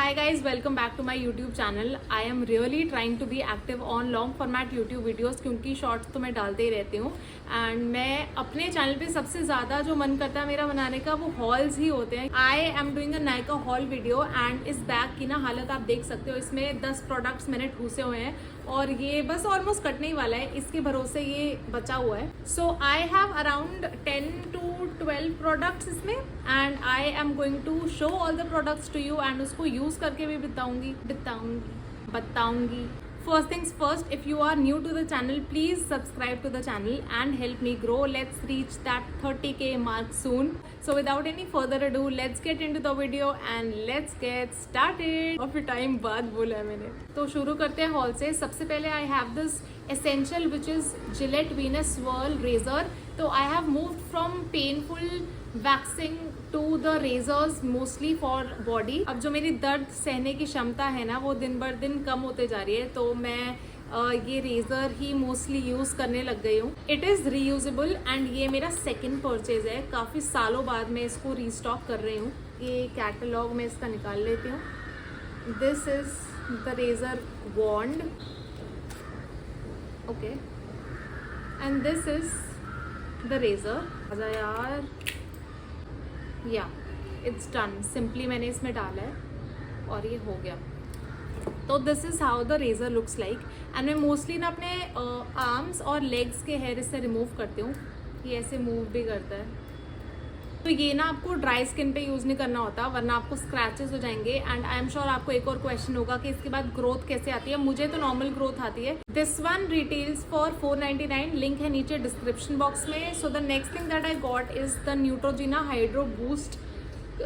Hi guys, welcome back to my YouTube channel. I am really trying to be active on long format YouTube videos क्योंकि shorts तो मैं डालते ही रहती हूँ and मैं अपने चैनल पे सबसे ज़्यादा जो मन करता है मेरा बनाने का वो हॉल्स ही होते हैं. I am doing a Nykaa hall video and इस बैग की ना हालत आप देख सकते हो. इसमें 10 प्रोडक्ट्स मैंने ठूसे हुए हैं और ये बस ऑलमोस्ट कटने ही वाला है. इसके भरोसे ये बचा हुआ है. So I have around 10 to 12 products इसमें and I am going to show all the products to you and उसको यूज करके भी बताऊंगी. First things first, if you are new to the channel, please subscribe to the channel and help me grow. Let's reach that 30k mark soon. So without any further ado, let's get into the video and let's get started. काफी time बाद बोला है मैंने. तो शुरू करते हैं hall से. सबसे पहले I have this essential which is Gillette Venus Swirl razor. तो I have moved from painful waxing to the razors mostly for body. अब जो मेरी दर्द सहने की क्षमता है ना वो दिन बर दिन कम होते जा रही है तो मैं ये रेज़र ही मोस्टली यूज़ करने लग गई हूँ. इट इज़ रीयूजेबल एंड ये मेरा सेकंड परचेज है. काफ़ी सालों बाद मैं इसको रीस्टॉक कर रही हूँ. ये कैटलॉग में इसका निकाल लेती हूँ. This is the razor wand. Okay and this is the razor. आजा यार. या इट्स डन. सिंपली मैंने इसमें डाला है और ये हो गया. तो this is how the razor looks like and मैं मोस्टली ना अपने आर्म्स और लेग्स के हेयर इससे रिमूव करती हूँ. ये ऐसे मूव भी करता है. तो ये ना आपको ड्राई स्किन पे यूज़ नहीं करना होता वरना आपको स्क्रैचेस हो जाएंगे. एंड आई एम श्योर आपको एक और क्वेश्चन होगा कि इसके बाद ग्रोथ कैसे आती है. मुझे तो नॉर्मल ग्रोथ आती है. This one retails for 499. Link है नीचे डिस्क्रिप्शन बॉक्स में. So the next thing that I got is the Neutrogena hydro boost.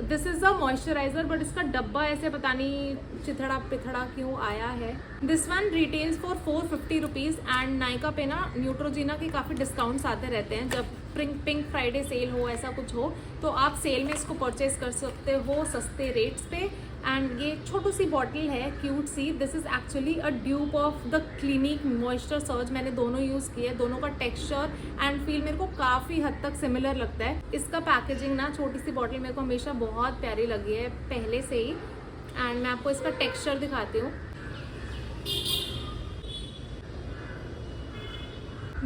This is a moisturiser but इसका डब्बा ऐसे पता नहीं चिथड़ा पिथड़ा क्यों आया है. This one retails for 450 rupees and Nykaa पे ना न्यूट्रोजिना के काफ़ी डिस्काउंट्स आते रहते हैं. जब पिंक फ्राइडे सेल हो ऐसा कुछ हो तो आप सेल में इसको परचेज कर सकते हो सस्ते रेट्स पे. एंड ये छोटी सी बॉटल है क्यूट सी. This is actually a dupe of the Clinique moisture surge. मैंने दोनों यूज़ किए. दोनों का टेक्सचर एंड फील मेरे को काफ़ी हद तक सिमिलर लगता है. इसका पैकेजिंग ना छोटी सी बॉटल मेरे को हमेशा बहुत प्यारी लगी है पहले से ही. एंड मैं आपको इसका टेक्सचर दिखाती हूँ.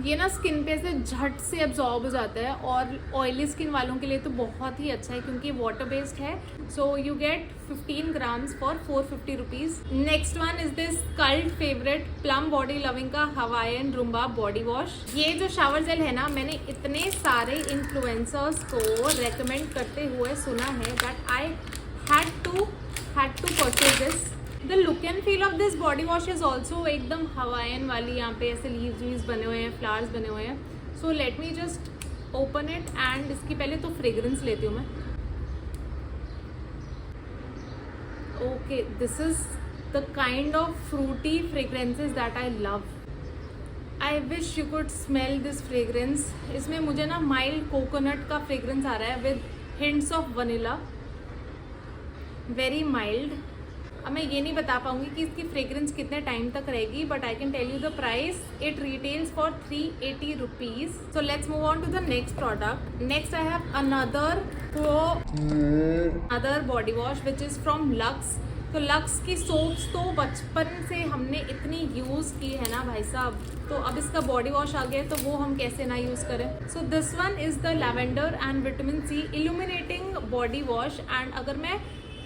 ये ना स्किन पे से झट से एब्जॉर्ब हो जाता है और ऑयली स्किन वालों के लिए तो बहुत ही अच्छा है क्योंकि वाटर बेस्ड है. So you get 15 grams for 450 rupees. Next one is this cult favourite plum body loving का हवाईयन रूम्बा बॉडी वॉश. ये जो शावर जेल है ना मैंने इतने सारे इन्फ्लुएंसर्स को रेकमेंड करते हुए सुना है that I had to purchase this. The look and feel of this body wash is also एकदम हवाईयन वाली. यहाँ पे ऐसे लीव्स बने हुए हैं, फ्लावर्स बने हुए हैं. So let me just open it and इसकी पहले तो फ्रेग्रेंस लेती हूँ मैं. Okay this is the kind of fruity fragrances that I love. I wish you could smell this fragrance. इसमें मुझे ना माइल्ड कोकोनट का फ्रेग्रेंस आ रहा है with hints of vanilla. Very mild. अब मैं ये नहीं बता पाऊंगी कि इसकी फ्रेग्रेंस कितने टाइम तक रहेगी but I can tell you the price. It retails for 380 rupees. So let's move on to the next product. Next I have another body wash which is from Lux. तो Lux की soaps तो बचपन से हमने इतनी use की है ना भाई साहब. तो अब इसका बॉडी वॉश आ गया तो वो हम कैसे ना यूज़ करें. So this one is the lavender and vitamin C illuminating body wash. And अगर मैं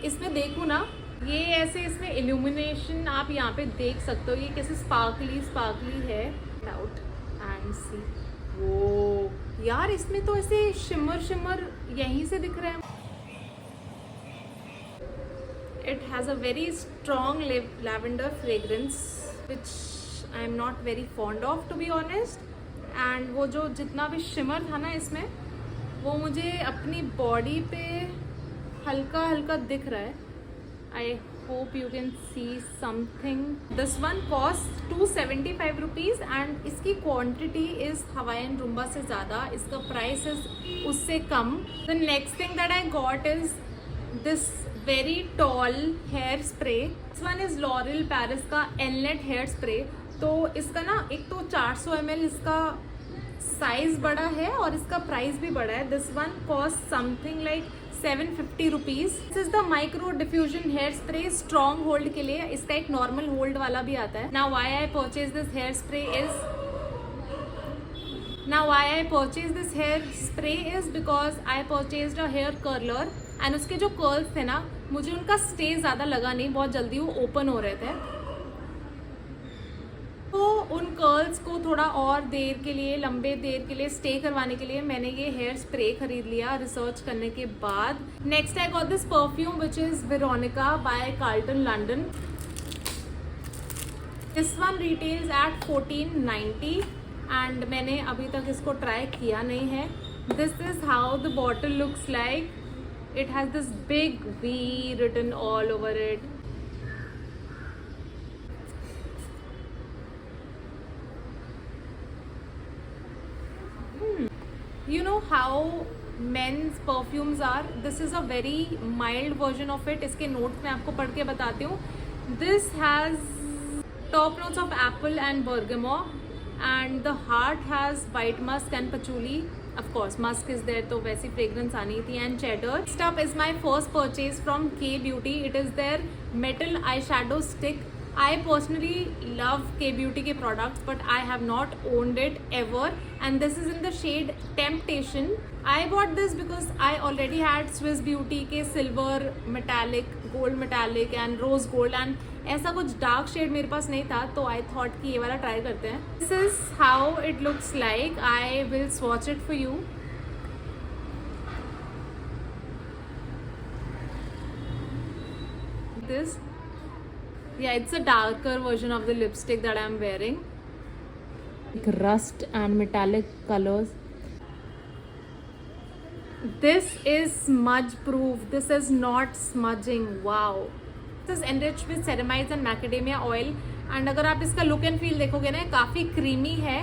इसमें देखूँ ना ये ऐसे इसमें इल्यूमिनेशन आप यहाँ पे देख सकते हो. ये कैसे स्पार्कली है. आउट एंड सी. वो यार इसमें तो ऐसे शिमर यहीं से दिख रहा है. It has a very strong lavender fragrance which I am not very fond of to be honest. And वो जो जितना भी शिमर था ना इसमें वो मुझे अपनी बॉडी पे हल्का दिख रहा है. I hope you can see something. This one costs 275 rupees and इसकी quantity is Hawaiian Roomba से ज़्यादा. इसका price is उससे कम. The next thing that I got is this very tall hair spray. This one is L'Oreal Paris का Elnet hair spray. तो इसका ना एक तो 400 ml इसका साइज बड़ा है और इसका प्राइस भी बड़ा है. This one cost something like 750 rupees. This is the micro diffusion hair spray strong hold के लिए। इसका एक नॉर्मल होल्ड वाला भी आता है। Now why I purchase this hair spray is because I purchased a hair curler and उसके जो कर्ल्स थे ना, मुझे उनका स्टे ज़्यादा लगा नहीं, बहुत जल्दी वो ओपन हो रहे थे। तो उन कर्ल्स को थोड़ा और देर के लिए, लंबे देर के लिए स्टे करवाने के लिए मैंने ये हेयर स्प्रे खरीद लिया रिसर्च करने के बाद। Next I got this perfume which is Veronica by Carlton London. This one retails at 1490 and मैंने अभी तक इसको ट्राई किया नहीं है। This is how the bottle looks like. It has this big V written all over it. You know how men's perfumes are? This is a very mild version of it. इसके notes मैं आपको पढ़ के बताती हूँ. This has top notes of apple and bergamot and the heart has white musk and patchouli. Of course, musk is there, तो वैसी fragrance आनी थी, and cheddar. Next up is my first purchase from K Beauty. It is their metal eyeshadow stick. I personally love K Beauty के products, but I have not owned it ever, and this is in the shade Temptation. I bought this because I already had Swiss Beauty के silver metallic, gold metallic and rose gold, and ऐसा कुछ dark shade मेरे पास नहीं था, तो I thought कि ये वाला try करते हैं. This is how it looks like. I will swatch it for you. This. Yeah, it's a darker version of the lipstick that I'm wearing. Rust and metallic colors. This is smudge proof. This is not smudging. Wow. This is enriched with ceramides and macadamia oil. And अगर आप इसका look and feel देखोगे ना, काफ़ी creamy है.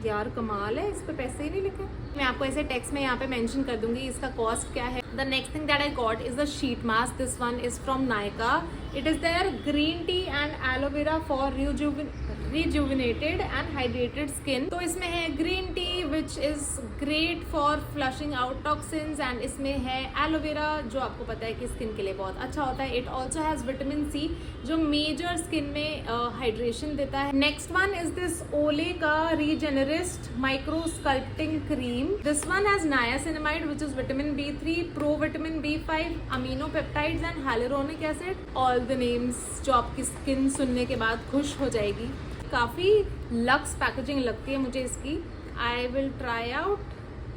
यार कमाल है, इस पे पैसे ही नहीं लिखे। मैं आपको ऐसे टेक्स्ट में यहाँ पे मेंशन कर दूंगी इसका कॉस्ट क्या है। The next thing that I got is the sheet mask. This one is from Nykaa. It is their green tea and aloe vera for rejuvenated and hydrated skin. तो इसमें है green tea which is great for flushing out toxins, and इसमें है aloe vera जो आपको पता है कि स्किन के लिए बहुत अच्छा होता है। It also has vitamin C जो मेजर स्किन में हाइड्रेशन देता है। Next one is this Olay का regenerist micro sculpting cream. This one has niacinamide which is vitamin B3, pro vitamin B5, amino peptides and hyaluronic acid. All the names जो आपकी skin सुनने के बाद खुश हो जाएगी। काफ़ी लक्स पैकेजिंग लगती है मुझे इसकी। I will try out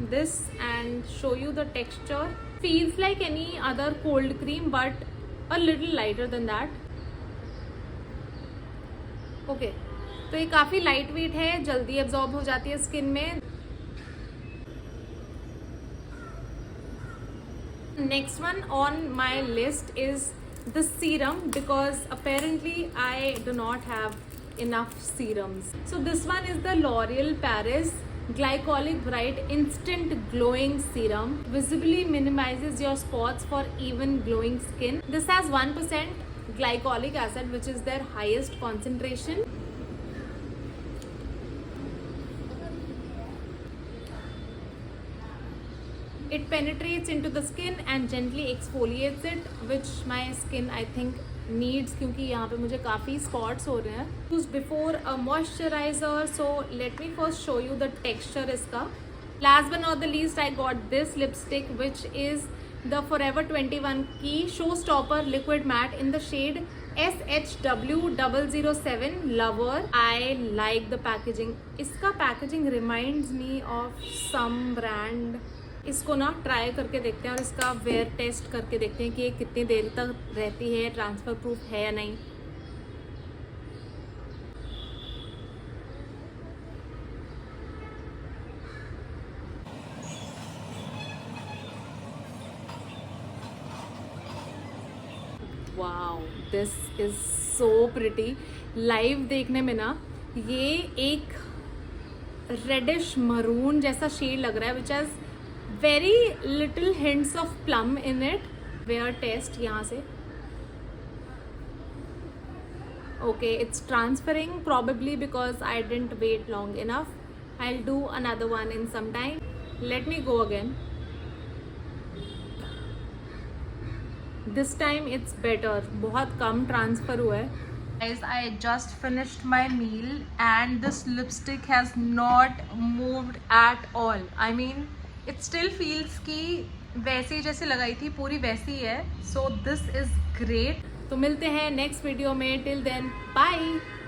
this and show you the texture. Feels like any other cold cream but a little lighter than that. Okay, तो ये काफ़ी लाइट वेट है, जल्दी एब्जॉर्ब हो जाती है स्किन में। Next one on my list is the serum because apparently I do not have enough serums. So this one is the L'Oreal Paris Glycolic Bright Instant Glowing Serum. Visibly minimizes your spots for even glowing skin. This has 1% glycolic acid which is their highest concentration. It penetrates into the skin and gently exfoliates it, which my skin I think needs क्योंकि यहाँ पे मुझे काफ़ी spots हो रहे हैं. Use before a moisturizer. So let me first show you the texture इसका. Last but not the least, I got this lipstick which is the Forever 21 की Showstopper Liquid Matte in the shade SHW007 Lover. I like the packaging. इसका packaging reminds me of some brand. इसको ना try करके देखते हैं और इसका where test करके देखते हैं कि ये कितनी देर तक रहती है, ट्रांसफ़र प्रूफ है या नहीं. Wow, this is so pretty. Live देखने में ना ये एक रेडिश मरून जैसा शेड लग रहा है which has very little hints of plum in it. Wear test यहाँ से. Okay, it's transferring probably because I didn't wait long enough. I'll do another one in some time. Let me go again. This time it's better, बहुत कम transfer हुआ है. Guys, I just finished my meal and this lipstick has not moved at all. I mean, it still feels कि वैसे जैसे लगाई थी पूरी वैसी है. So this is great. तो मिलते हैं नेक्स्ट वीडियो में. Till then bye.